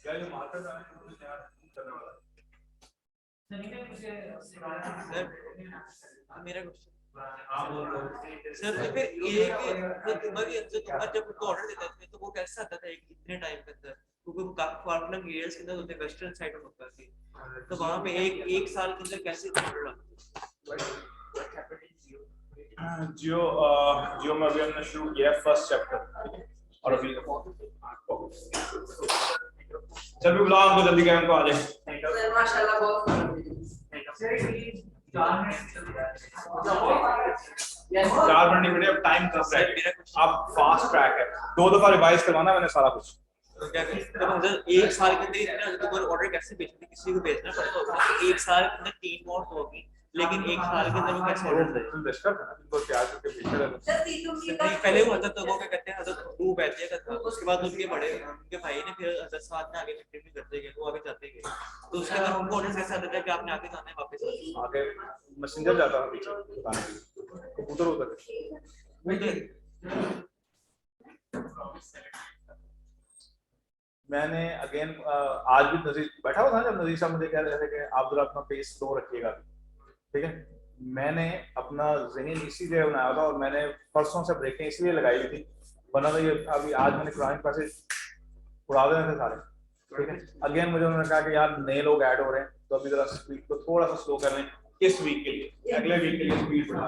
क्या जो मार्कर था करने वाला मेरा क्वेश्चन सर, तो फिर एक जो तुम्हारा जब उनको ऑर्डर देता था तो वो कैसा आता था इतने टाइम के अंदर, क्योंकि काफी फॉर्मूला एरियाज के अंदर होते हैं, वेस्टर्न साइड में होता है, तो वहां पे एक साल के अंदर कैसे ऑर्डर आता है? जियो में अभी हमने शुरू किया है फर्स्ट चैप्टर, और अभी चल भी बुलाओ हमको जल्दी, क्या हमको आ जाए माशाल्लाह बहुत 4 मिनट वीडियो, अब टाइम कम है, अब फास्ट ट्रैक है, 2 दफा रिवाइज करवाना मैंने सारा कुछ। तो क्या एक साल के अंदर इतना तो ऑर्डर कैसे भेजते, किसी को भेजना पड़ता होगा कि एक साल के अंदर 3 मॉड्स होगी, लेकिन एक साल के अंदर वो कैसे ऑर्डर दें? तुम डिस्कस करना, तुमको प्यार करके भेज रहे नहीं, पहले वो हजरत तो वो क्या कहते हैं, हजरत अबू बैठे का था, उसके बाद उनके बड़े उनके भाई ने फिर हजरत साथ में आगे कंटिन्यू करते गए, वो आगे जाते गए, तो उसके बाद उनको ऑर्डर कैसे आता था कि आपने आगे जाना है वापस आगे मैसेंजर जाता है पीछे बताने के लिए, कबूतर होता है। मैंने अगेन आज भी नजीर बैठा हुआ था, जब नजीर साहब मुझे कह रहे थे कि आप जरा अपना पेस स्लो रखिएगा, ठीक है, मैंने अपना ज़हन इसीलिए बनाया था, और मैंने परसों से ब्रेकें इसलिए लगाई हुई थी, वरना तो ये अभी आज मैंने कुरान पैसे उड़ा देने थे सारे, ठीक है। अगेन मुझे उन्होंने कहा कि यार नए लोग ऐड हो रहे हैं, तो अभी जरा स्पीड को थोड़ा सा स्लो कर लें इस वीक के लिए, अगले वीक के लिए स्पीड बढ़ा।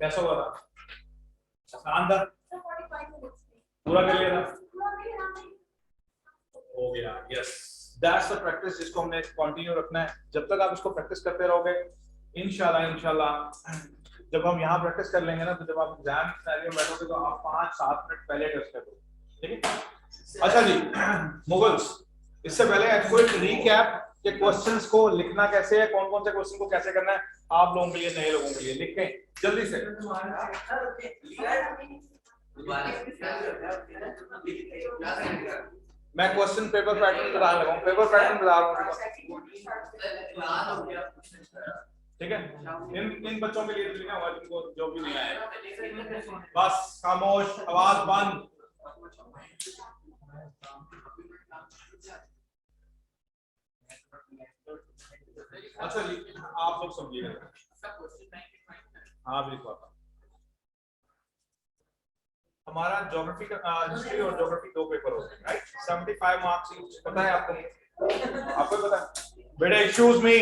कैसा हुआ था? आसान था? पूरा कर लिया था? हो गया, यस, दैट्स द प्रैक्टिस जिसको हमने कंटिन्यू रखना है। जब तक आप इसको प्रैक्टिस करते रहोगे, इंशाल्लाह जब हम यहाँ प्रैक्टिस कर लेंगे ना, तो जब आप एग्जाम सिनेरियो में बैठोगे तो आप 5-7 मिनट पहले टेस्ट करोगे, ठीक है। अच्छा जी, मुगल्स, इससे पहले कोई रिकैप के क्वेश्चंस को लिखना कैसे है, कौन कौन से क्वेश्चन को कैसे करना है, आप लोगों के लिए, नए लोगों के लिए लिखें जल्दी से। मैं क्वेश्चन पेपर पैटर्न बता रहा हूँ, पेपर पैटर्न बता रहा हूँ, ठीक है। इन बच्चों के लिए लिखना होगा जिनको जो भी नहीं आया, बस खामोश, आवाज बंद। अच्छा जी, आप लोग समझिएगा, हाँ बिल्कुल। हमारा ज्योग्राफी का हिस्ट्री और ज्योग्राफी 2 पेपर होते हैं, राइट, 75 मार्क्स ईच, पता है आपको? आपको पता है बेटा? Excuse me,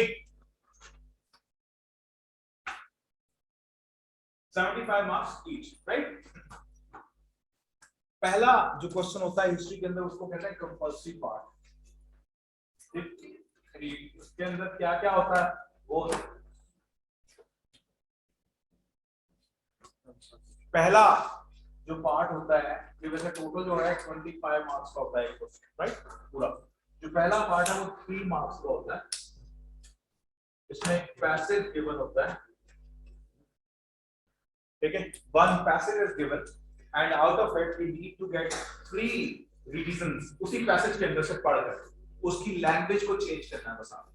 75 marks each, right. पहला जो क्वेश्चन होता है हिस्ट्री के अंदर, उसको कहते हैं कंपल्सरी पार्ट। इसके अंदर क्या क्या होता है वो, पहला जो पार्ट होता है, ये वैसे टोटल जो है 25 मार्क्स का होता है क्वेश्चन, राइट, पूरा। जो पहला पार्ट है वो 3 मार्क्स का होता है, इसमें पैसेज गिवन होता है, ठीक है, 1 passage is given and out of it we need to get 3 reasons, उसी पैसेज के अंदर से पढ़कर उसकी लैंग्वेज को चेंज करना है। बस आप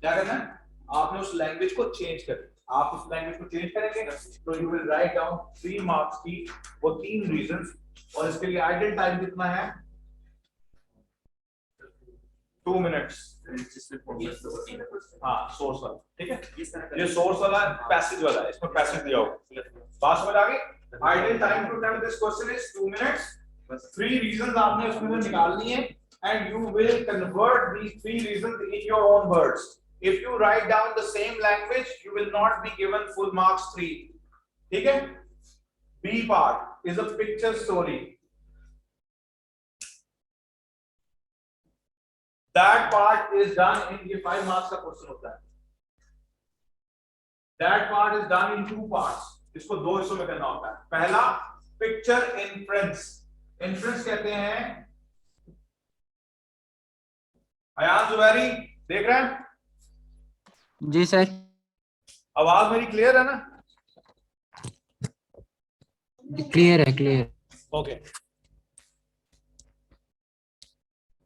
क्या करना है, आपने उस लैंग्वेज को चेंज करना है। आप उस लैंग्वेज को चेंज करेंगे तो you will write down 3 marks की वो 3 रीजंस, और इसके लिए आइडल टाइम कितना है? 2 मिनट्स। हाँ, सोर्स वाला, ठीक है, ये सोर्स वाला पैसेज वाला है, इसमें पैसेज दिया होगा। बात समझ आ गई? Ideal time to attempt this question is 2 minutes. 3 reasons आपने उसमें से निकालनी है and you will convert these 3 reasons in your own words. If you write down the same language, you will not be given full marks 3. ठीक है? B part is a picture story. That part is done in ये 5 marks का question होता है। That part is done in 2 parts. इसको 2 हिस्सों में करना होता है। पहला पिक्चर इन्फ्रेंस, इन्फ्रेंस कहते हैं, अयान जुबैरी देख रहे हैं? जी सर। आवाज मेरी क्लियर है ना? क्लियर है, क्लियर। ओके।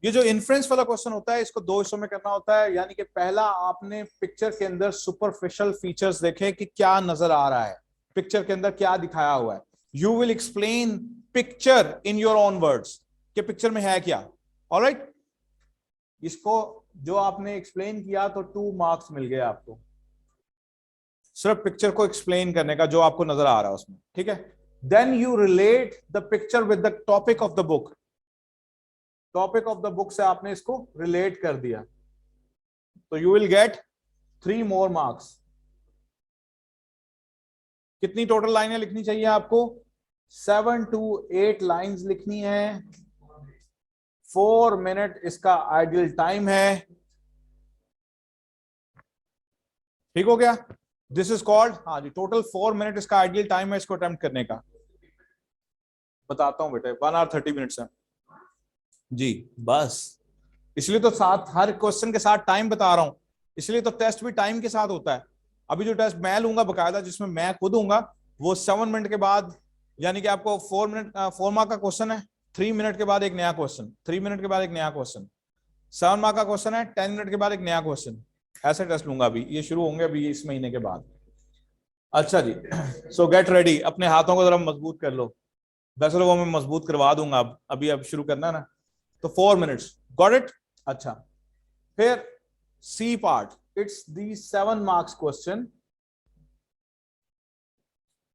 ये जो इन्फ्रेंस वाला क्वेश्चन होता है, इसको 2 हिस्सों में करना होता है, यानी कि पहला आपने पिक्चर के अंदर सुपरफिशियल फीचर्स देखे कि क्या नजर आ रहा है, पिक्चर के अंदर क्या दिखाया हुआ है. You will explain picture in your own words कि पिक्चर में है क्या. ऑलराइट, इसको जो आपने एक्सप्लेन किया तो 2 मार्क्स मिल गए आपको, सिर्फ पिक्चर को एक्सप्लेन करने का जो आपको नजर आ रहा है उसमें. ठीक है. Then you relate the picture with the topic of the book. Topic of the book से आपने इसको रिलेट कर दिया, तो you will get 3 more marks. कितनी टोटल लाइनें लिखनी चाहिए आपको? 7 to 8 लाइंस लिखनी है. 4 मिनट इसका आइडियल टाइम है. ठीक हो गया. दिस इज कॉल्ड, हाँ जी, टोटल 4 मिनट इसका आइडियल टाइम है इसको अटेम्प्ट करने का. बताता हूं बेटे, 1 hour 30 मिनट्स है जी. बस इसलिए तो साथ हर क्वेश्चन के साथ टाइम बता रहा हूं, इसलिए तो टेस्ट भी टाइम के साथ होता है. अभी जो टेस्ट मैं लूंगा बकायदा, जिसमें मैं खुद हूंगा, वो 7 मिनट के बाद, यानी कि आपको 4 मार्क का क्वेश्चन है, 3 मिनट के बाद एक नया क्वेश्चन, 3 मिनट के बाद एक नया क्वेश्चन, 7 मार्क का क्वेश्चन है, 10 मिनट के बाद एक नया क्वेश्चन. ऐसे टेस्ट लूंगा. अभी ये शुरू होंगे अभी इस महीने के बाद. अच्छा जी, सो गेट रेडी. अपने हाथों को जरा मजबूत कर लो. वैसे लोगों में मजबूत करवा दूंगा अभी अब शुरू करना है ना. तो 4 मिनट्स, गॉट इट. अच्छा, फिर C part, it's the 7 marks question.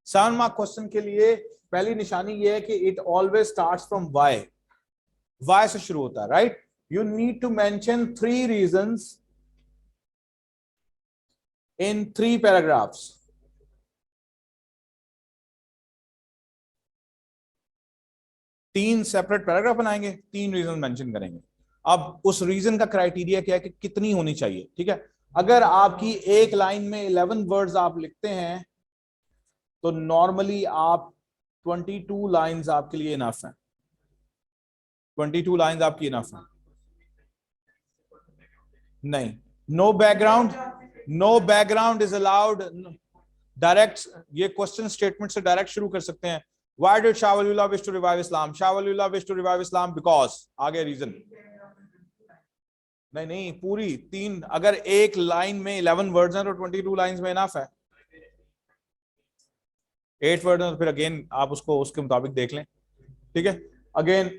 7 mark question के लिए पहली निशानी ये है कि it always starts from Y. Y से शुरू होता है, right. You need to mention 3 reasons in 3 paragraphs. तीन सेपरेट पैराग्राफ बनाएंगे, 3 रीजन मेंशन करेंगे. अब उस रीजन का क्राइटेरिया क्या है कि कितनी होनी चाहिए. ठीक है. अगर आपकी एक लाइन में 11 वर्ड्स आप लिखते हैं तो नॉर्मली आप 22 लाइंस आपके लिए इनफ है. 22 लाइंस आपकी इनफ है. नहीं, no background, no background is allowed. Direct ये क्वेश्चन स्टेटमेंट से डायरेक्ट शुरू कर सकते हैं. Why did Shah Waliullah wish to revive Islam? Shah Waliullah wish to revive Islam because, आगे रीजन. नहीं, पूरी 3, अगर एक लाइन में 11 वर्ड्स हैं तो 22 लाइंस में इनफ है. 8 वर्ड है तो फिर अगेन आप उसको उसके मुताबिक देख लें. ठीक है. अगेन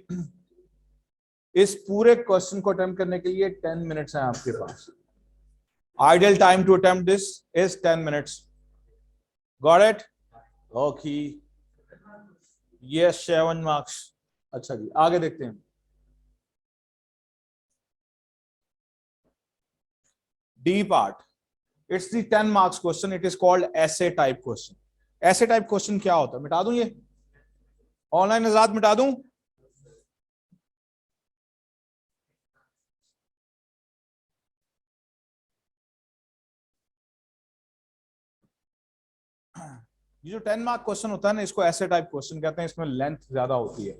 इस पूरे क्वेश्चन को अटेम्प्ट करने के लिए 10 मिनट्स हैं आपके पास. Ideal time to attempt this is 10 minutes. Got it? Okay. Yes, 7 marks. अच्छा जी, आगे देखते हैं. D part, it's the 10 marks question. It is called ऐसे टाइप क्वेश्चन. ऐसे टाइप क्वेश्चन क्या होता है? मिटा दूं ये ऑनलाइन आजाद, मिटा दूं? ये जो 10 मार्क क्वेश्चन होता है ना, इसको ऐसे टाइप क्वेश्चन कहते हैं. इसमें लेंथ ज्यादा होती है.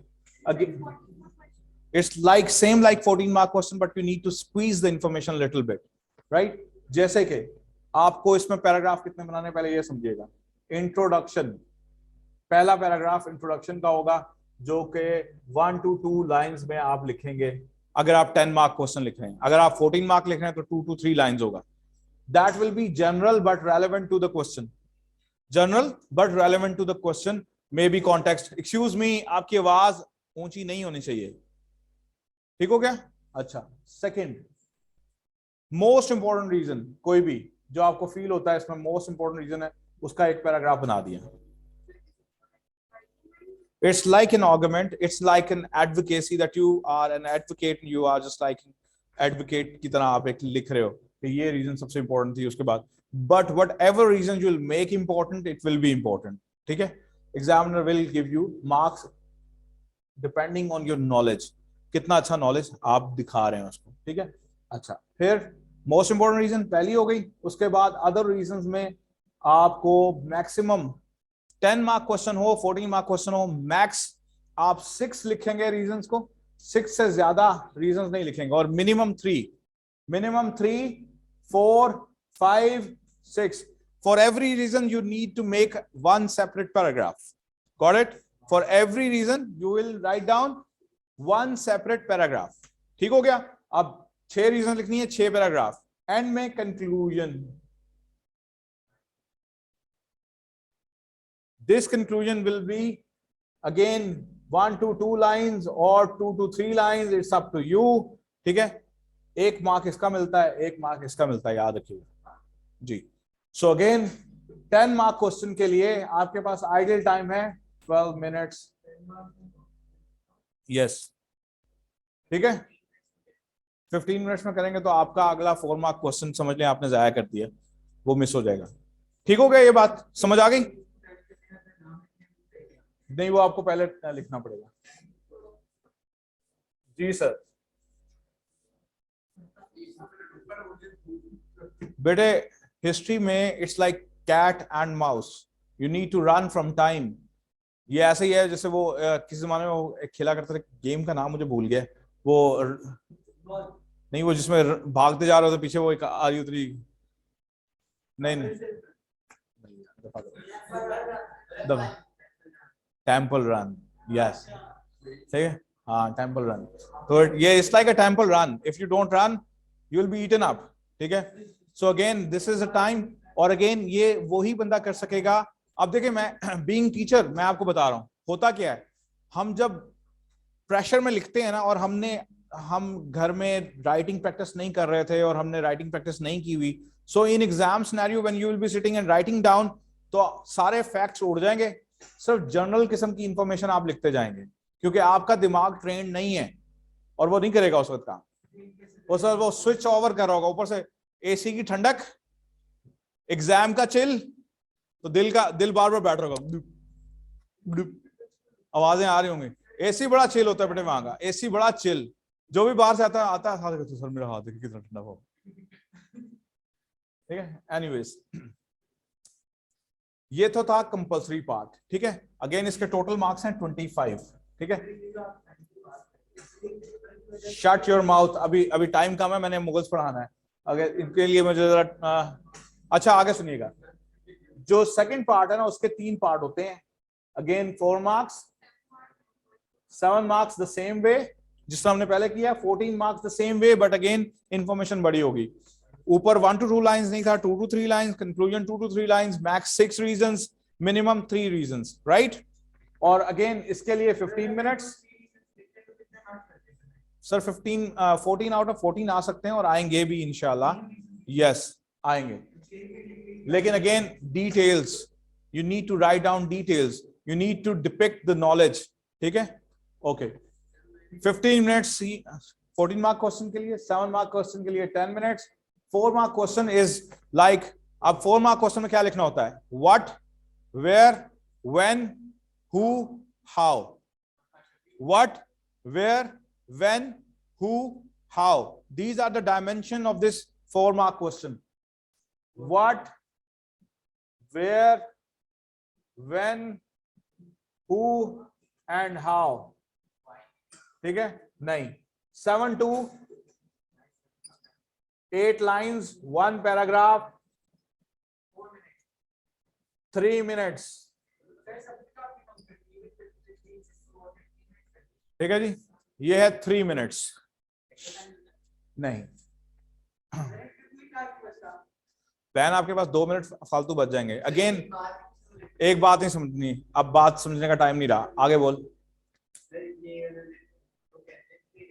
It's like same like 14 mark question, but you need to squeeze the information little bit, right. जैसे कि आपको इसमें पैराग्राफ कितने बनाने, पहले ये समझिएगा. इंट्रोडक्शन, पहला पैराग्राफ इंट्रोडक्शन का होगा, जो कि 1 to 2 लाइंस में आप लिखेंगे. अगर आप 10 मार्क क्वेश्चन लिख रहे हैं, अगर आप 14 मार्क लिख रहे हैं तो 2 to 3 लाइंस होगा. That will be general but relevant to the question. General but relevant to the question, maybe context. Excuse me, आपकी आवाज ऊंची नहीं होनी चाहिए. ठीक हो गया? अच्छा. सेकंड, मोस्ट इंपॉर्टेंट रीजन, कोई भी जो आपको फील होता है इसमें मोस्ट इंपॉर्टेंट रीजन है, उसका एक पैराग्राफ बना दिया. It's like an argument, it's like an advocacy, that you are an advocate, you are just like advocate की तरह आप एक लिख रहे हो कि ये रीजन सबसे इंपॉर्टेंट थी. उसके बाद but whatever reason you will make important, it will be important. ठीक है. Examiner will give you marks depending on your knowledge, कितना अच्छा नॉलेज आप दिखा रहे हैं उसको. ठीक है. अच्छा, फिर मोस्ट इंपॉर्टेंट रीजन पहली हो गई. उसके बाद अदर रीजंस में आपको मैक्सिमम 10 मार्क क्वेश्चन हो, 14 मार्क क्वेश्चन हो, मैक्स आप 6 लिखेंगे रीजंस को. 6 से ज्यादा रीजंस नहीं लिखेंगे. और minimum 3, 4, 5, 6. For every reason you need to make one separate paragraph. Got it? For every reason you will write down one separate paragraph. ठीक हो गया? अब 6 रीजन लिखनी है, 6 पैराग्राफ. एंड में conclusion. This conclusion will be again 1 to 2 lines or 2 to 3 lines. It's up to you. ठीक है, 1 mark इसका मिलता है, 1 मार्क इसका मिलता है, याद रखिएगा जी. So again 10 मार्क क्वेश्चन के लिए आपके पास आइडियल टाइम है 12 मिनट्स. यस, ठीक है. 15 मिनट्स में करेंगे तो आपका अगला 4 मार्क क्वेश्चन समझ लें आपने जाया कर दिया, वो मिस हो जाएगा. ठीक हो गया, ये बात समझ आ गई? नहीं, वो आपको पहले लिखना पड़ेगा. जी सर. बेटे हिस्ट्री में it's like cat and mouse, you need to run from time. ये ऐसे ही है जैसे वो किसी जमाने में वो एक खेला करते थे, गेम का नाम मुझे भूल गया, वो नहीं, वो जिसमें भागते जा रहे थे पीछे वो एक आरी उतरी. नहीं टेम्पल रन. यस, ठीक है, हाँ टेम्पल रन. तो ये it's like a temple run, if you don't run you will be eaten up. ठीक है. So again this is a time, और अगेन ये वही बंदा कर सकेगा. अब देखिए, मैं बीइंग टीचर मैं आपको बता रहा हूं होता क्या है. हम जब प्रेशर में लिखते हैं ना, और हम घर में राइटिंग प्रैक्टिस नहीं कर रहे थे और हमने राइटिंग प्रैक्टिस नहीं की हुई, so in exam scenario when you will be sitting and writing down, तो सारे फैक्ट्स उड़ जाएंगे, सिर्फ जनरल किस्म की इंफॉर्मेशन आप लिखते जाएंगे, क्योंकि आपका दिमाग ट्रेंड नहीं है और वो नहीं करेगा उस वक्त काम. वो सर वो स्विच ओवर कर रहा होगा, ऊपर से एसी की ठंडक, एग्जाम का चिल, तो दिल बार बार बैठ रहा होगा, आवाजें आ रही होंगी. एसी बड़ा चिल होता है बेटे वहां का, एसी बड़ा चिल. जो भी बाहर से आता है तो सर मेरा हाथ देखिए कितना ठंडा हो. ठीक है. एनीवेज, ये तो था कंपल्सरी पार्ट. ठीक है. अगेन इसके टोटल मार्क्स हैं 25. ठीक है. Shut your mouth. अभी टाइम कम है, मैंने मुगल्स पढ़ाना है. अगर इनके लिए मुझे जरा अच्छा आगे सुनिएगा. जो सेकंड पार्ट है ना, उसके 3 पार्ट होते हैं. Again 4 marks, 7 marks the same way जिस तरह हमने पहले किया, 14 marks the same way, but again information बड़ी होगी. ऊपर 1 to 2 लाइंस नहीं था, 2 to 3 lines, conclusion 2 to 3 lines, max 6 reasons, minimum 3 reasons, right. और अगेन इसके लिए 15 मिनट्स. सर 14 आउट ऑफ 14 आ सकते हैं और आएंगे भी इंशाल्लाह. यस, आएंगे. लेकिन again details, you need to write down details, you need to depict the knowledge. ठीक है. ओके. 15 मिनट्स 14 मार्क क्वेश्चन के लिए, 7 मार्क क्वेश्चन के लिए 10 minutes. 4 mark question is like, अब 4 मार्क क्वेश्चन में क्या लिखना होता है? What, where, when, who, how. What, where, when, who, how. These are the dimension of this 4 mark question. What, where, when, who and how. ठीक है. नहीं, 7 to 8 lines, 1 paragraph, 3 minutes. ठीक है जी. ये है 3 मिनट्स. नहीं, प्लान आपके पास 2 मिनट फालतू बच जाएंगे. अगेन एक बात नहीं समझनी, अब बात समझने का टाइम नहीं रहा. आगे बोल.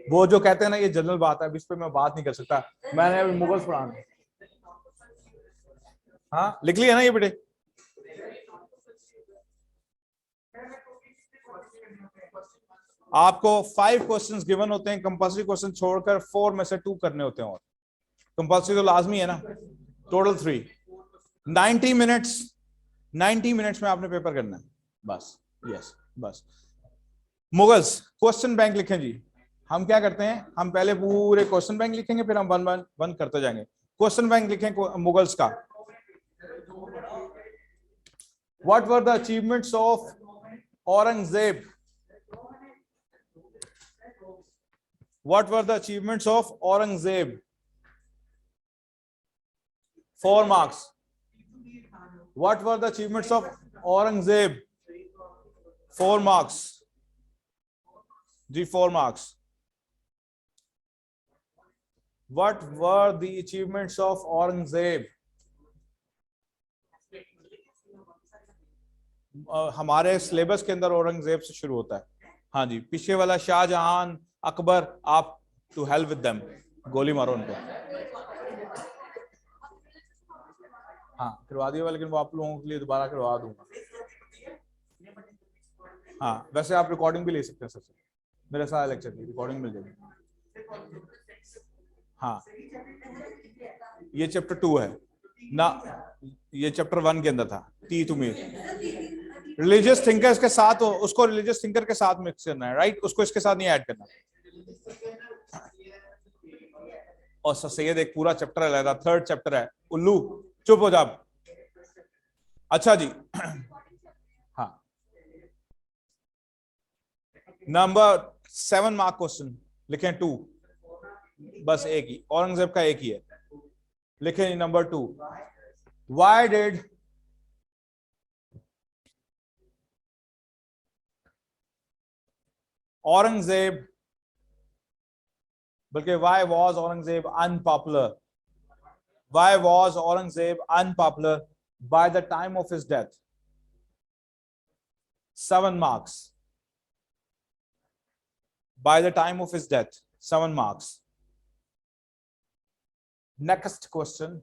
वो जो कहते हैं ना ये जनरल बात है, इस पे मैं बात नहीं कर सकता. मैंने अभी मुगल्स पढ़ाना. हाँ लिख लिया ना ये बेटे. आपको 5 क्वेश्चंस गिवन होते हैं, कंपल्सरी क्वेश्चन छोड़कर 4 में से 2 करने होते हैं. और कंपल्सरी तो लाजमी है ना. Total 3, 90 minutes. 90 मिनट्स में आपने पेपर करना है बस. यस, बस. मुगल्स क्वेश्चन बैंक लिखें जी. हम क्या करते हैं, हम पहले पूरे क्वेश्चन बैंक लिखेंगे, फिर हम वन करते जाएंगे. क्वेश्चन बैंक लिखें मुगल्स का. What were the achievements of Aurangzeb. What were the achievements of Aurangzeb? 4 marks. What were the achievements of Aurangzeb? 4 marks. Ji, 4 marks. What were the achievements of Aurangzeb? हमारे syllabus के अंदर औरंगजेब से शुरू होता है। हाँ जी, पीछे वाला शाहजहां, अकबर, आप टू हेल्प विद देम, गोली मारो उनको। हाँ करवा दिया, लेकिन वो आप लोगों के लिए दोबारा करवा दूंगा। हाँ वैसे आप रिकॉर्डिंग भी ले सकते हैं सबसे, मेरे सारे लेक्चर की रिकॉर्डिंग मिल जाएगी। हाँ ये चैप्टर 2 है ना, ये चैप्टर 1 के अंदर था। टी टू मी रिलीजियस थिंकर्स के साथ, उसको रिलीजियस थिंकर के साथ मिक्स करना है, राइट, उसको इसके साथ नहीं ऐड करना। और सैयद एक पूरा चैप्टर है, 3rd चैप्टर है। उल्लू चुप हो जा। अच्छा जी हाँ नंबर 7 मार्क क्वेश्चन लिखें 2, बस एक ही, औरंगजेब का एक ही है। लिखें नंबर 2, व्हाई डिड औरंगजेब, बल्कि why was Aurangzeb unpopular? Why was Aurangzeb unpopular by the time of his death? 7 marks. By the time of his death, 7 marks. Next question.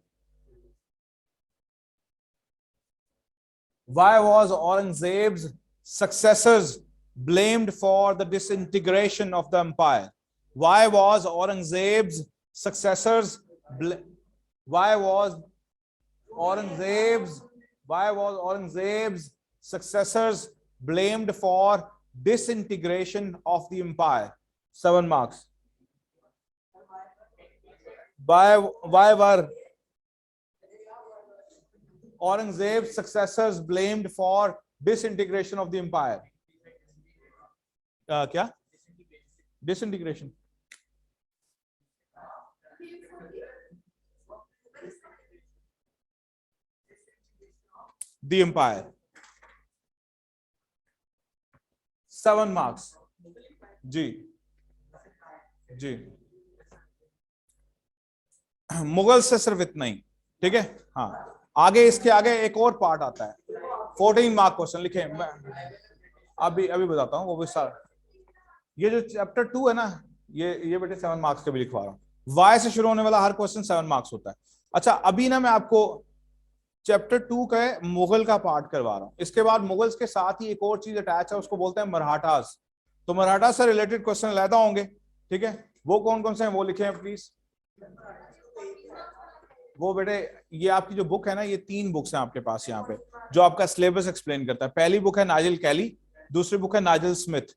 Why was Aurangzeb's successors blamed for the disintegration of the empire? Why was Aurangzeb's successors why was Aurangzeb's successors blamed for disintegration of the empire? 7 marks. Why were Aurangzeb's successors blamed for disintegration of the empire? क्या? Disintegration. The empire. 7 marks. जी जी, मुगल से सिर्फ इतना ही, ठीक है। हाँ आगे, इसके आगे एक और पार्ट आता है, 14 मार्क क्वेश्चन लिखे। मैं अभी बताता हूँ वो भी सारा। ये जो चैप्टर 2 है ना, ये बेटे 7 मार्क्स के भी लिखवा रहा हूँ। वाई से शुरू होने वाला हर क्वेश्चन 7 मार्क्स होता है। अच्छा अभी ना मैं आपको चैप्टर 2 का मुगल का पार्ट करवा रहा हूँ। इसके बाद मुगल्स के साथ ही एक और चीज अटैच है, उसको बोलते हैं मराठास। तो मराठा से रिलेटेड क्वेश्चन लाता होंगे, ठीक है। वो कौन कौन से हैं वो लिखे हैं प्लीज। वो बेटे ये आपकी जो बुक है ना, ये 3 बुक्स हैं आपके पास यहाँ पे, जो आपका सिलेबस एक्सप्लेन करता है। पहली बुक है नाइजल कैली, दूसरी बुक है नाइजल स्मिथ।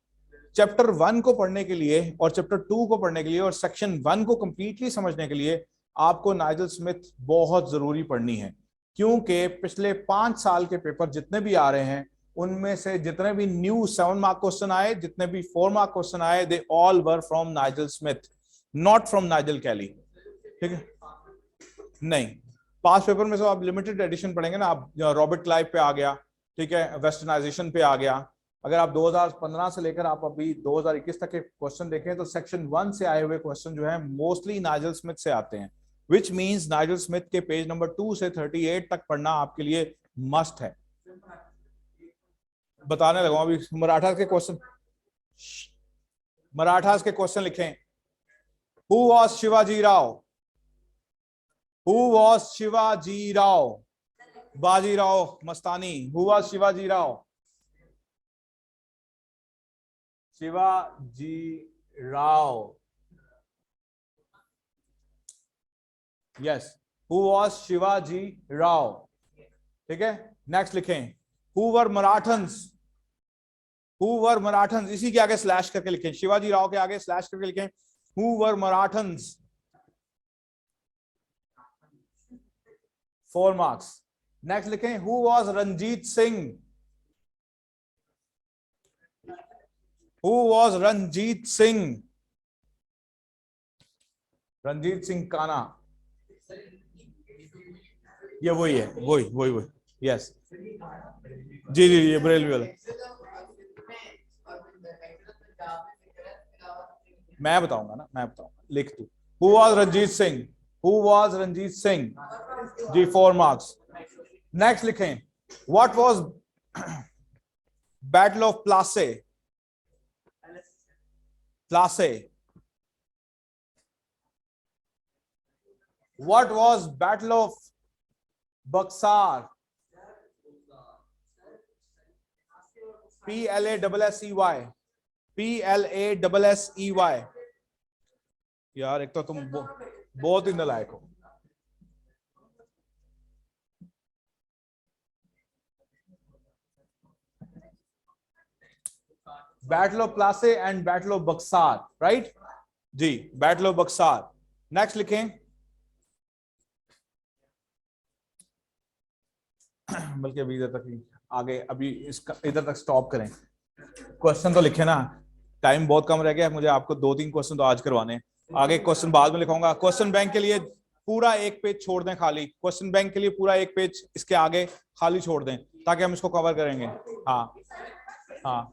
चैप्टर 1 को पढ़ने के लिए और चैप्टर 2 को पढ़ने के लिए और सेक्शन 1 को कंप्लीटली समझने के लिए आपको नाइजल स्मिथ बहुत जरूरी पढ़नी है, क्योंकि पिछले 5 साल के पेपर जितने भी आ रहे हैं, उनमें से जितने भी न्यू 7 मार्क क्वेश्चन आए, जितने भी 4 मार्क क्वेश्चन आए, they all were from Nigel Smith, not from Nigel Kelly, ठीक है। नहीं, पास पेपर में से आप लिमिटेड एडिशन पढ़ेंगे ना, आप रॉबर्ट क्लाइव पे आ गया, ठीक है, वेस्टर्नाइजेशन पे आ गया। अगर आप 2015 से लेकर आप अभी 2021 तक के क्वेश्चन देखें तो सेक्शन 1 से आए हुए क्वेश्चन जो है मोस्टली नाइजल स्मिथ से आते हैं, विच मींस नाइजल स्मिथ के पेज नंबर 2 से 38 तक पढ़ना आपके लिए मस्ट है। बताने लगा अभी मराठास के क्वेश्चन लिखें। Who was Shivaji Rao? Who was Shivaji Rao? Baji Rao Mastani. Who was Shivaji Rao? Shivaji Rao. Yes. Who was Shivaji Rao? ठीक है, नेक्स्ट लिखें। Who were Marathans? Who were Marathans? इसी के आगे स्लैश करके लिखें, शिवाजी राव के आगे स्लैश करके लिखें Who were Marathans? 4 marks. Next लिखें Who was Ranjit Singh? Who was Ranjit Singh? Ranjit Singh काना, ये वही है, वही यस जी, ये बरेलवी वाला। मैं बताऊंगा, लिख तू। Who was Ranjit Singh? Who was Ranjit Singh? जी 4 marks. नेक्स्ट लिखें What was battle of Plassey, Plassey. What was Battle of Buxar? PLASSEY. PLASSEY. यार एक तो तुम बहुत ही नालायक हो. Battle of Plassey and Battle of Buxar, right? Ji, Battle of Buxar. Next लिखें. बल्कि अभी इधर तक आगे, अभी इसका इधर तक स्टॉप करें. क्वेश्चन तो लिखे ना, टाइम बहुत कम रह गया है. मुझे आपको 2-3 क्वेश्चन तो आज करवाने हैं. आगे क्वेश्चन बाद में लिखाऊंगा. क्वेश्चन बैंक के लिए पूरा एक पेज छोड़ दें खाली. क्वेश्चन बैंक के लिए पूरा एक पेज इसके आगे खाली छोड़ दें ताकि हम इसको कवर करेंगे. हाँ हाँ.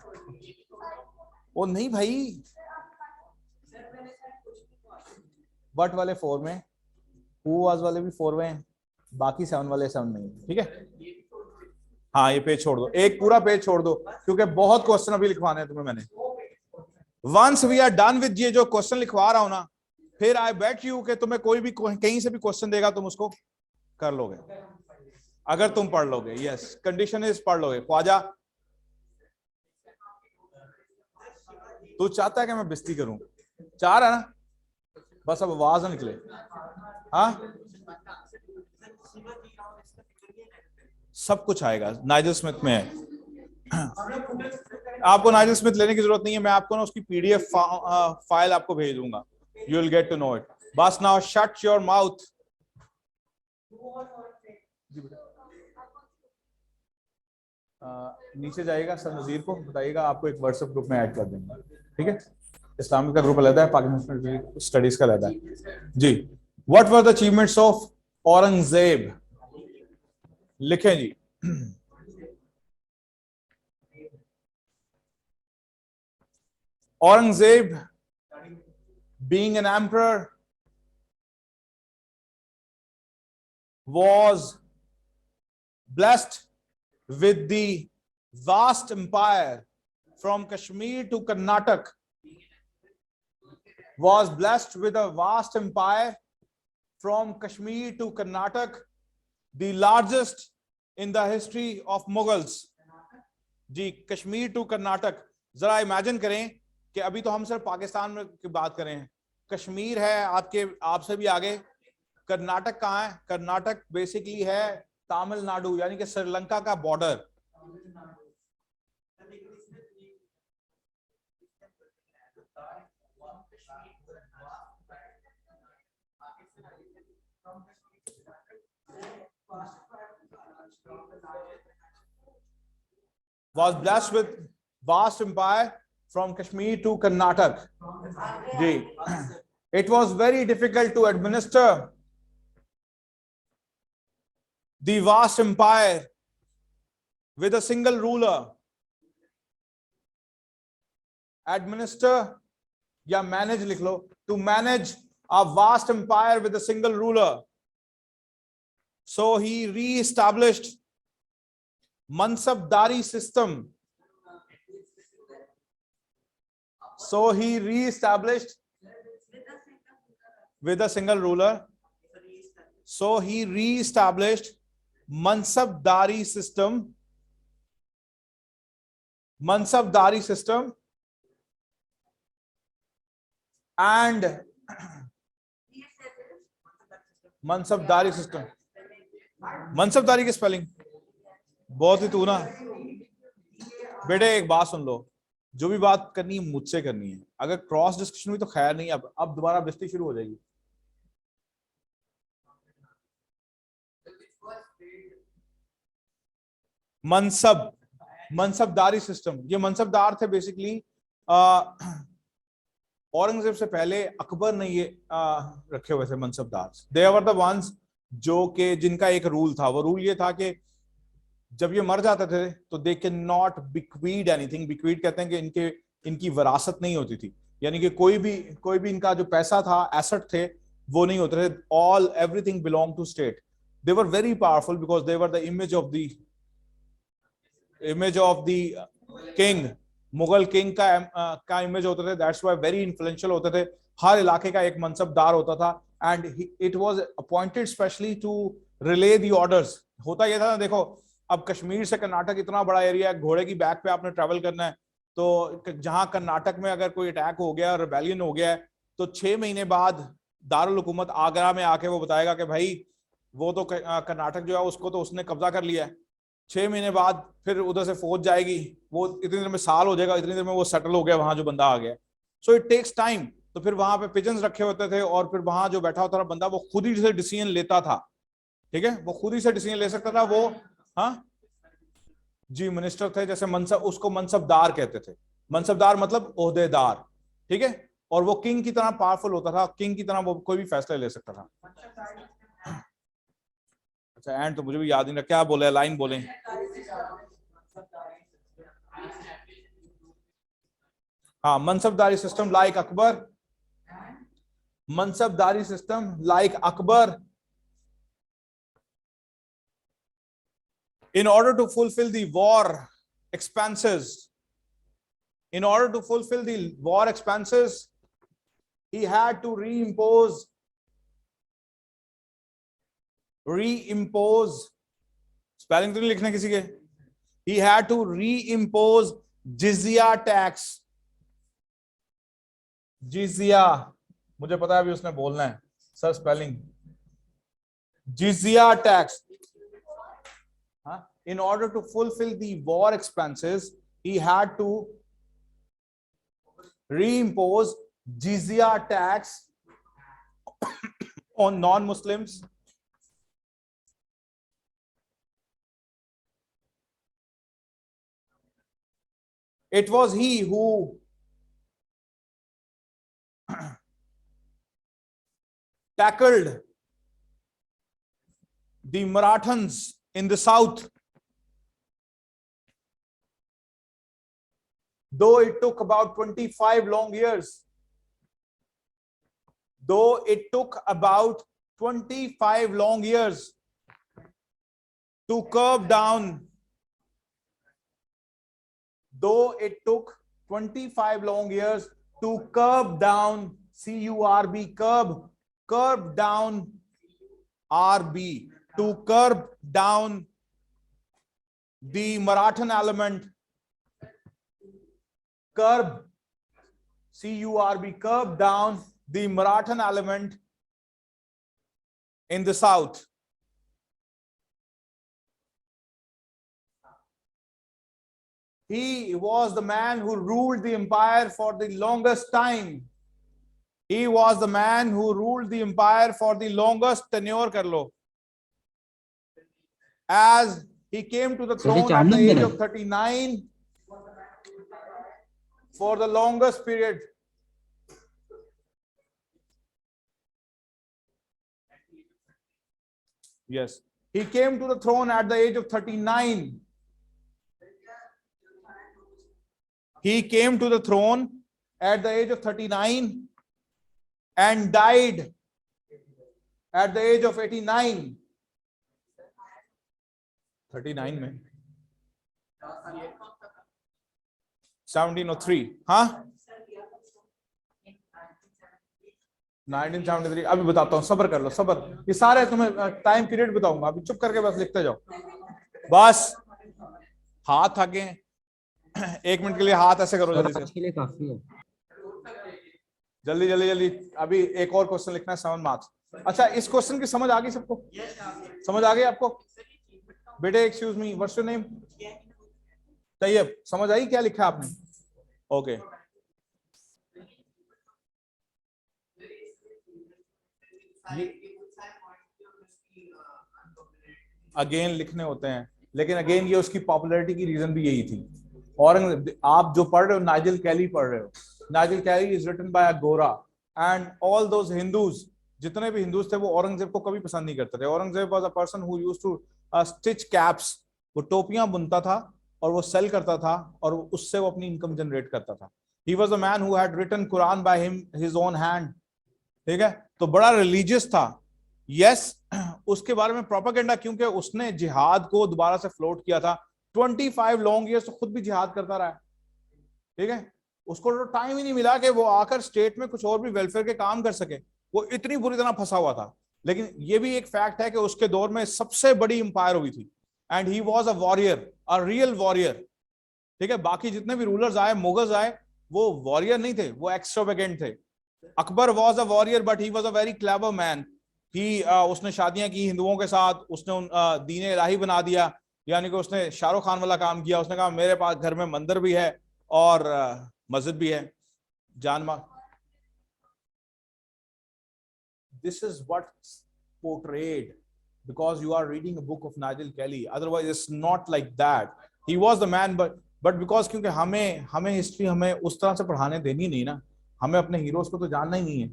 वो नहीं भाई, बट वाले 4 में, हु वाज वाले भी 4 में, बाकी 7 वाले 7 नहीं. ठीक है. हाँ, ये पेज छोड़ दो, एक पूरा पेज छोड़ दो, क्योंकि बहुत क्वेश्चन अभी लिखवाने हैं तुम्हें मैंने. Once we are done with ये जो क्वेश्चन लिखवा रहा हूं ना, फिर आई बेट यू कि तुम्हें कोई भी कहीं से भी क्वेश्चन देगा तुम उसको कर लोगे अगर तुम पढ़ लोगे. यस, कंडीशन इज पढ़ लोगे. ख्वाजा, तू चाहता है कि मैं बेइज्जती करूं? चाह रहा है ना, बस अब आवाज ना निकले. हाँ, सब कुछ आएगा. नाइजल स्मिथ में है. आपको नाइजल स्मिथ लेने की जरूरत नहीं है. मैं आपको ना उसकी पीडीएफ फाइल आपको भेज दूंगा. You will get to know it. बस नाउ शट योर माउथ. नीचे जाइएगा, सर नजीर को बताइएगा, आपको एक व्हाट्सएप ग्रुप में ऐड कर देंगे. ठीक है. इस्लामिक का ग्रुप अलग है, पाकिस्तान स्टडीज का अलग है जी. What were the achievements of Aurangzeb? लिखें जी. Aurangzeb being an emperor was blessed with the vast empire from Kashmir to Karnataka, was blessed with a vast empire from Kashmir to Karnataka, the largest in the history of Mughals. जी, Kashmir to Karnataka. जरा imagine करें कि अभी तो हम सिर्फ पाकिस्तान में की बात करें. कश्मीर है आपसे भी आगे. कर्नाटक कहाँ है? कर्नाटक बेसिकली है तमिलनाडु, यानी कि श्रीलंका का border. Was blessed with vast empire from Kashmir to Karnataka. It was very difficult to administer the vast empire with a single ruler. Administer या manage लिख लो. To manage a vast empire with a single ruler. So he re-established Mansabdari system. So he re-established with a single ruler. So he re-established Mansabdari system. Mansabdari system and Mansabdari system. Mansabdari की spelling बहुत ही तू ना बेटे, एक बात सुन लो, जो भी बात करनी है मुझसे करनी है. अगर क्रॉस डिस्कशन हुई तो खैर नहीं, अब दोबारा बेइज्जती शुरू हो जाएगी. मनसबदारी सिस्टम. ये मनसबदार थे बेसिकली. औरंगजेब से पहले अकबर ने ये रखे हुए थे मनसबदार. दे वर द वंस जो कि जिनका एक रूल था. वो रूल ये था कि जब ये मर जाते थे तो दे कैन नॉट बिक्वीड एनीथिंग. बिक्वीड कहते हैं कि इनकी विरासत नहीं होती थी, यानी कि कोई भी इनका जो पैसा था, एसेट थे, वो नहीं होते थे. All everything belong to state. They were very powerful because they were the image of the king, Mughal king का इमेज होते थे, दैट्स व्हाई वेरी इन्फ्लुएंशियल होते थे, हर इलाके का एक मनसबदार होता था, and it was appointed specially to relay the orders. होता यह था ना, देखो अब कश्मीर से कर्नाटक इतना बड़ा एरिया है, घोड़े की बैक पे आपने ट्रैवल करना है, तो जहां कर्नाटक में अगर कोई अटैक हो गया, रिबेलियन हो गया है, तो 6 महीने बाद दारुल हुकूमत आगरा में आके वो बताएगा कि भाई वो तो कर्नाटक जो है उसको तो उसने कब्जा कर लिया है। 6 महीने बाद फिर उधर से फौज जाएगी, वो इतनी देर में साल हो जाएगा, इतनी देर में वो सेटल हो गया वहां जो बंदा आ गया। So it takes time. तो फिर वहां पे पिजन्स रखे होते थे, और फिर वहां जो बैठा होता था बंदा वो खुद ही से डिसीजन लेता था, ठीक है, वो खुद ही से डिसीजन ले सकता था वो। हाँ जी, मिनिस्टर थे, जैसे मनसब, उसको मनसबदार कहते थे, मनसबदार मतलब ओहदेदार, ठीक है, और वो किंग की तरह पावरफुल होता था, किंग की तरह वो कोई भी फैसला ले सकता था। अच्छा एंड तो मुझे भी याद नहीं रहा, क्या बोले, लाइन बोले। हाँ, mansabdari system like Akbar, mansabdari system like Akbar, in order to fulfill the war expenses, in order to fulfill the war expenses, he had to reimpose spelling तो नहीं लिखना किसी के, he had to reimpose jizya tax, jizya, मुझे पता है अभी उसने बोलना है sir spelling, jizya tax. In order to fulfill the war expenses, he had to reimpose jizya tax on non-Muslims. It was he who tackled the Marathans in the south. Though it took about 25 long years, though it took about 25 long years to curb down, though it took 25 long years to curb down, C-U-R-B, curb down, R-B, to curb down the Marathan element, curb, C-U-R-B, curb down the Marathan element in the south. He was the man who ruled the empire for the longest time. He was the man who ruled the empire for the longest tenure, kar lo. As he came to the throne at the age of 39, for the longest period. Yes, he came to the throne at the age of 39. He came to the throne at the age of 39 and died at the age of 89. 39 में 1703, हाँ 1973। अभी बताता हूँ, सब्र कर लो, सब्र, ये सारे तुम्हें टाइम पीरियड बताऊंगा, अभी चुप करके बस लिखते जाओ, बस हाथ थके, 1 मिनट के लिए हाथ ऐसे करो जल्दी से, के लिए काफी है, जल्दी जल्दी जल्दी। अभी एक और क्वेश्चन लिखना है 7 मार्क्स। अच्छा, इस क्वेश्चन की समझ आ गई सबको? समझ आ गई आपको? बेटे excuse me, what's your name? Tayyab, समझ आई क्या लिखा आपने? ओके, अगेन लिखने होते हैं, लेकिन अगेन ये उसकी पॉपुलैरिटी की रीजन भी यही थी। औरंगजेब, आप जो पढ़ रहे हो नाइजल कैली पढ़ रहे हो, Nigel Kelly is written by a गोरा, एंड ऑल दोज हिंदूज, जितने भी हिंदूज थे वो औरंगजेब को कभी पसंद नहीं करते थे। Aurangzeb was a person who used to stitch caps, वो टोपियां बुनता था और वो सेल करता था और उससे वो अपनी इनकम जनरेट करता था। He was a man who had written Quran by him his own hand, ठीक है, तो बड़ा रिलीजियस था। यस, उसके बारे में प्रोपेगेंडा, क्योंकि उसने जिहाद को दोबारा से फ्लोट किया था। 25 लॉन्ग ईयर्स तो खुद भी जिहाद करता रहा है, ठीक है, उसको तो टाइम ही नहीं मिला कि वो आकर स्टेट में कुछ और भी वेलफेयर के काम कर सके, वो इतनी बुरी तरह फंसा हुआ था। लेकिन ये भी एक फैक्ट है कि उसके दौर में सबसे बड़ी इंपायर हुई थी, and he was a warrior, a real warrior. ठीक है, बाकी जितने भी रूलर्स आए, मुगल्स आए, वो वॉरियर नहीं थे, वो एक्स्ट्रावेगेंट थे। Akbar was a warrior but he was a very clever man. ही उसने शादियां की हिंदुओं के साथ, उसने दीन इलाही बना दिया, यानी कि उसने शाहरुख खान वाला काम किया। उसने कहा मेरे पास घर में मंदिर भी है और मस्जिद भी है, जान मा। This is what portrayed because you are reading a book of Nigel Kelly, otherwise it's not like that. He was the man, but because क्योंकि हमें हिस्ट्री हमें उस तरह से पढ़ाने देनी नहीं ना, हमें अपने हीरोज को तो जानना ही नहीं है,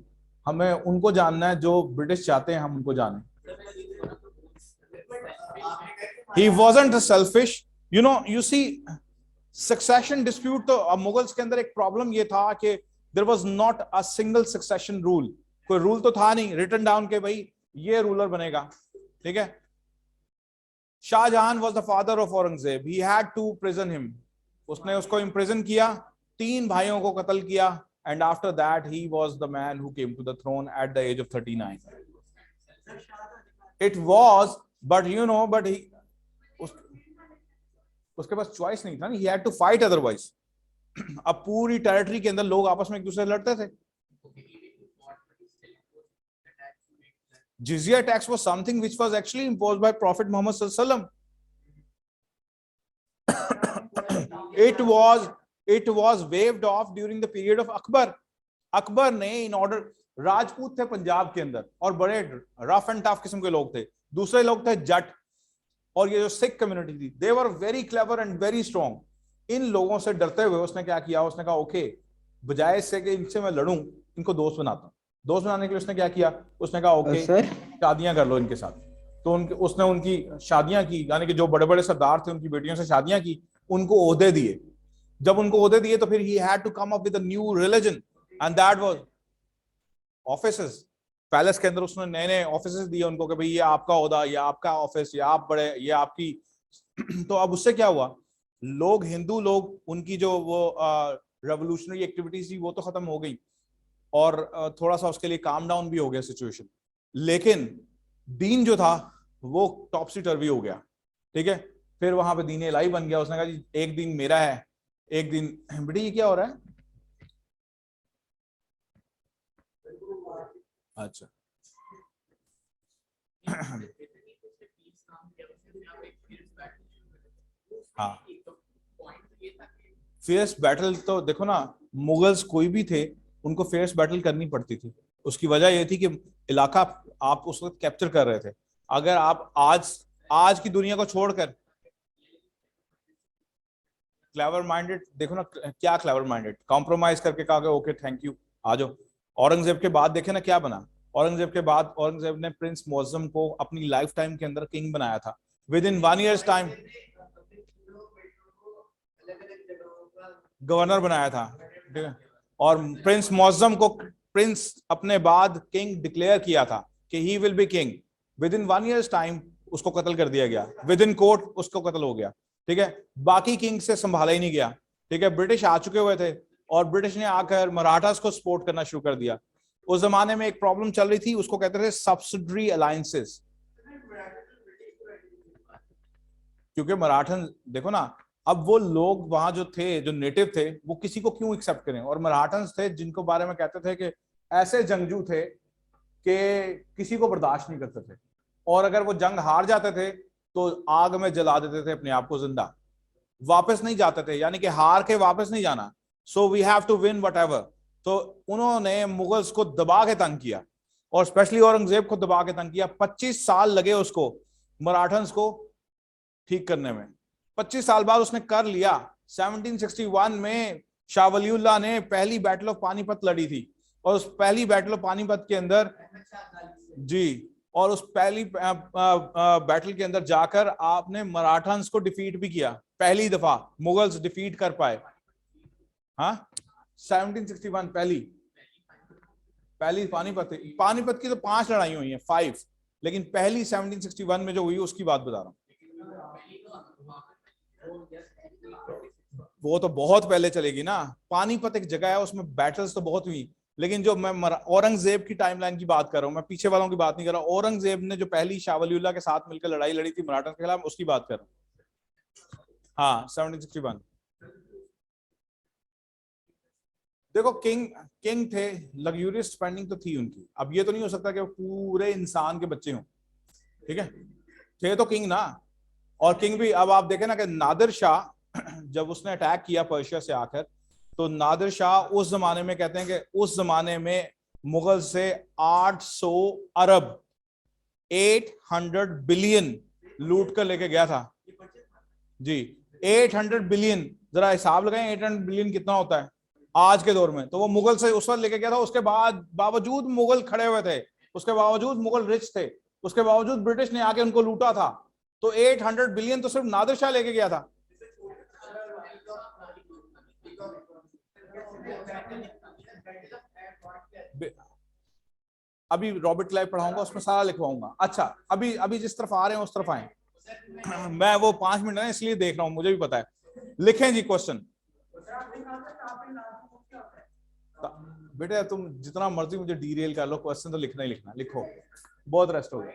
हमें उनको जानना है जो ब्रिटिश चाहते हैं हम उनको जाने। He wasn't selfish, you see, succession dispute तो अब मुगल्स के अंदर एक प्रॉब्लम ये था कि there was not a single succession rule, कोई रूल तो था नहीं रिटन डाउन के भाई ये रूलर बनेगा। ठीक है, Shah Jahan was the father of Aurangzeb, he had to prison him, उसने उसको इम्प्रिजन किया, 3 भाइयों को कत्ल किया, and after that he was the man who came to the throne at the age of 39। It was, but but he उसके पास choice नहीं था ना, he had to fight otherwise. अब पूरी टेरिटरी के अंदर लोग आपस में एक दूसरे से लड़ते थे। Jizya tax was something which was actually imposed by prophet Mohammad सल्लल्लाहु अलैहि वसल्लम। It was waved off during the period of Akbar. Akbar ने इन ऑर्डर, राजपूत थे पंजाब के अंदर और बड़े रफ एंड टफ किस्म के लोग थे, दूसरे लोग थे जट, और ये जो सिख कम्युनिटी थी, they were very clever and very strong. इन लोगों से डरते हुए उसने क्या किया, उसने कहा ओके, बजाय इससे कि इनसे मैं लड़ूं, इनको दोस्त बनाता हूं। दोस्त बनाने के लिए उसने क्या किया, उसने कहा ओके सर शादियां कर लो इनके साथ। तो उसने उनकी शादियां की, यानी कि जो बड़े बड़े सरदार थे उनकी बेटियों से शादियां की, उनको ओहदे दिए। जब उनको ओहदे दिए तो फिर he had to come up with a new religion, and that was offices. Palace के अंदर उसने नए नए ऑफिसेस दिए उनको कि भाई ये आपका ओहदा, ये आपका ऑफिस, ये आप बड़े, ये आपकी। तो अब उससे क्या हुआ, लोग, हिंदू लोग, उनकी जो वो रेवोल्यूशनरी एक्टिविटीज थी वो तो खत्म हो गई, और थोड़ा सा उसके लिए काम डाउन भी हो गया सिचुएशन, लेकिन दीन जो था वो टॉपसी टर्वी हो गया। ठीक है, फिर वहां पे दीन इलाही बन गया। उसने कहा जी एक दिन मेरा है, एक दिन बेटी ये क्या हो रहा है। अच्छा हाँ, फेयर्स बैटल तो देखो ना, मुगल्स कोई भी थे उनको फेयर्स बैटल करनी पड़ती थी। उसकी वजह यह थी कि इलाका आप उस वक्त कैप्चर कर रहे थे। अगर आप आज की दुनिया को छोड़कर, क्लेवर माइंडेड देखो ना, क्या क्लेवर माइंडेड, कॉम्प्रोमाइज करके कहा ओके थैंक यू आ जाओ। औरंगजेब के बाद देखे ना क्या बना, औरंगजेब के बाद औरंगजेब ने प्रिंस मुअज्जम को अपनी लाइफ टाइम के अंदर किंग बनाया था, with in 1 years time governor बनाया था। ठीक है, और प्रिंस मुअज्जम को प्रिंस अपने बाद किंग डिक्लेयर किया था कि he will be king. With in 1 years time उसको कत्ल कर दिया गया, विद इन कोर्ट उसको कत्ल हो गया। ठीक है, बाकी किंग से संभाला ही नहीं गया। ठीक है, ब्रिटिश आ चुके हुए थे और ब्रिटिश ने आकर मराठास को सपोर्ट करना शुरू कर दिया। उस जमाने में एक प्रॉब्लम चल रही थी, उसको कहते थे सब्सिडरी अलायंसेस, क्योंकि मराठन देखो ना, अब वो लोग वहां जो थे, जो नेटिव थे, वो किसी को क्यों एक्सेप्ट करें, और मराठन थे जिनको बारे में कहते थे कि ऐसे जंगजू थे कि किसी को बर्दाश्त नहीं करते थे, और अगर वो जंग हार जाते थे तो आग में जला देते थे अपने आप को जिंदा, वापस नहीं जाते थे, यानी कि हार के वापस नहीं जाना। So we have to win whatever. तो उन्होंने मुगल्स को दबा के तंग किया, और स्पेशली औरंगजेब को दबा के तंग किया। 25 साल लगे उसको मराठन्स को ठीक करने में। 25 साल बाद उसने कर लिया। 1761 में शाह वलीउल्लाह ने पहली बैटल ऑफ पानीपत लड़ी थी, और उस पहली बैटल ऑफ पानीपत के अंदर जी, और उस पहली बैटल के अंदर जाकर आपने मराठन्स को डिफीट भी किया, पहली दफा मुगल्स डिफीट कर पाए। हाँ 1761 पहली पानीपत की तो 5 लड़ाई हुई हैं, 5, लेकिन पहली 1761 में जो हुई उसकी बात बता रहा हूँ। वो तो बहुत पहले चलेगी ना, पानीपत एक जगह है, उसमें बैटल्स तो बहुत हुई, लेकिन जो मैं औरंगजेब की टाइमलाइन की बात कर रहा हूँ, मैं पीछे वालों की बात नहीं कर रहा। औरंगजेब ने जो पहली शाह वलीउल्लाह के साथ मिलकर लड़ाई लड़ी थी मराठा के खिलाफ, उसकी बात कर रहा हूँ। हाँ 1761। देखो किंग किंग थे, लग्जूरियस स्पेंडिंग तो थी उनकी। अब ये तो नहीं हो सकता कि वो पूरे इंसान के बच्चे हों, ठीक है, थे तो किंग ना। और किंग भी, अब आप देखें ना कि नादिर शाह जब उसने अटैक किया पर्शिया से आकर, तो नादिर शाह उस जमाने में कहते हैं कि उस जमाने में मुगल से 800 अरब 800 बिलियन लूट कर लेके गया था जी। 800 बिलियन, जरा हिसाब लगाएं 800 बिलियन कितना होता है आज के दौर में। तो वो मुगल से उस वक्त लेके गया था, उसके बाद बावजूद मुगल खड़े हुए थे, उसके बावजूद मुगल रिच थे, उसके बावजूद ब्रिटिश ने आके उनको लूटा था। तो 800 बिलियन तो सिर्फ नादिर शाह लेके गया था। अभी रॉबर्ट क्लाइव पढ़ाऊंगा, उसमें सारा लिखवाऊंगा। अच्छा अभी अभी जिस तरफ आ रहे हैं उस तरफ आए। मैं वो 5 मिनट है इसलिए देख रहा हूं, मुझे भी पता है। लिखें जी क्वेश्चन। बेटे तुम जितना मर्जी मुझे डीरेल कर लो, क्वेश्चन तो लिखना ही लिखना, लिखो, बहुत रेस्ट हो गया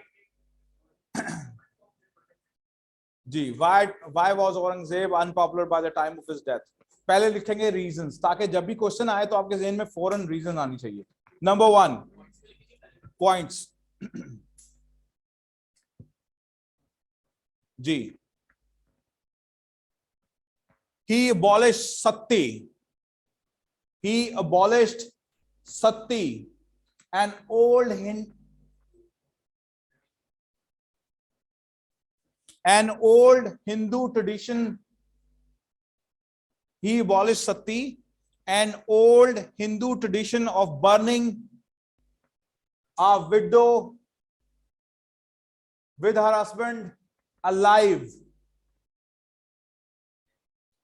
जी। Why was Aurangzeb unpopular by the time of his death. पहले लिखेंगे रीजंस, ताकि जब भी क्वेश्चन आए तो आपके जहन में फौरन रीजन आनी चाहिए। नंबर 1 पॉइंट्स जी। he abolished sati he abolished sati, an old Hindu tradition. He abolished sati, an old Hindu tradition of burning a widow with her husband alive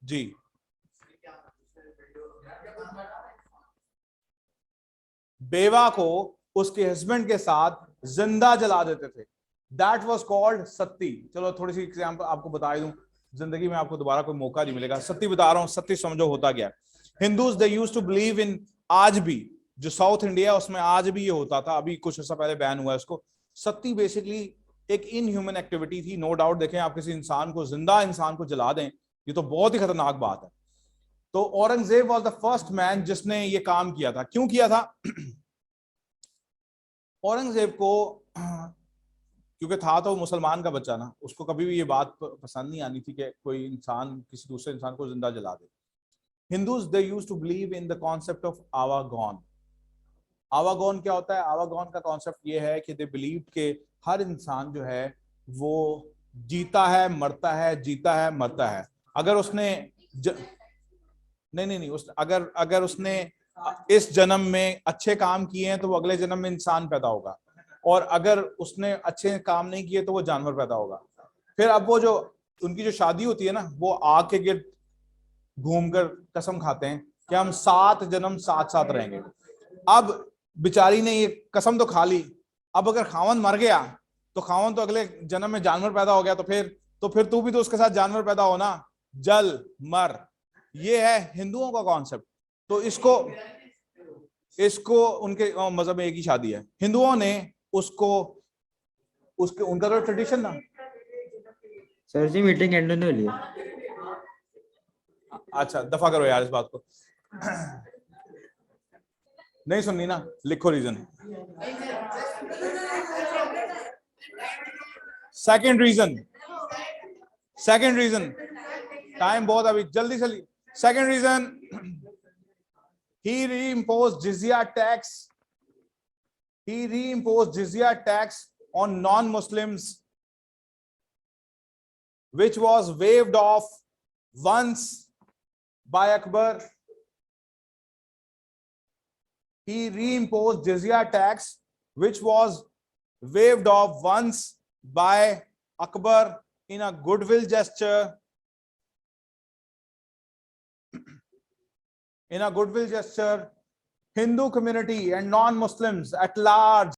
जी। बेवा को उसके हस्बैंड के साथ जिंदा जला देते थे, दैट वॉज कॉल्ड सती। चलो थोड़ी सी एग्जाम्पल आपको बता दूं, जिंदगी में आपको दोबारा कोई मौका नहीं मिलेगा। सती बता रहा हूं, सती समझो होता क्या। Hindus they used to believe in, आज भी जो साउथ इंडिया उसमें आज भी ये होता था, अभी कुछ अर्सा पहले बैन हुआ है उसको। सती बेसिकली एक इनह्यूमन एक्टिविटी थी, नो डाउट। देखें आप किसी इंसान को, जिंदा इंसान को जला दें, ये तो बहुत ही खतरनाक बात है। तो Aurangzeb was the first man जिसने ये काम किया था। क्यों किया था? औरंगजेब को क्योंकि था तो मुसलमान का बच्चा ना, उसको कभी भी ये बात पसंद नहीं आनी थी कि कोई इंसान किसी दूसरे इंसान को जिंदा जला दे। Hindus they used to believe in the concept of आवागॉन। आवागॉन क्या होता है? आवागॉन का कॉन्सेप्ट ये है कि दे बिलीव के हर इंसान जो है वो जीता है मरता है, जीता है मरता है। अगर उसने नहीं, अगर उसने इस जन्म में अच्छे काम किए हैं तो वो अगले जन्म में इंसान पैदा होगा, और अगर उसने अच्छे काम नहीं किए तो वो जानवर पैदा होगा। फिर अब वो जो उनकी जो शादी होती है ना, वो आग के गिर्द घूमकर कसम खाते हैं कि हम 7 जन्म साथ साथ रहेंगे। अब बेचारी ने ये कसम तो खा ली, अब अगर खावन मर गया तो खावन तो अगले जन्म में जानवर पैदा हो गया, तो फिर तू भी तो उसके साथ जानवर पैदा हो ना, जल मर। ये है हिंदुओं का कॉन्सेप्ट। तो इसको उनके मजहब में एक ही शादी है, हिंदुओं ने उसको उनका तो ट्रेडिशन ना। सर जी मीटिंग एंड होने वाली है। अच्छा दफा करो यार इस बात को, नहीं सुननी ना, लिखो रीजन। सेकंड रीजन टाइम बहुत, अभी जल्दी से। Second reason, he reimposed jizya tax on non-Muslims, which was waived off once by Akbar. He reimposed jizya tax which was waived off once by Akbar in a goodwill gesture. Hindu community and non-Muslims at large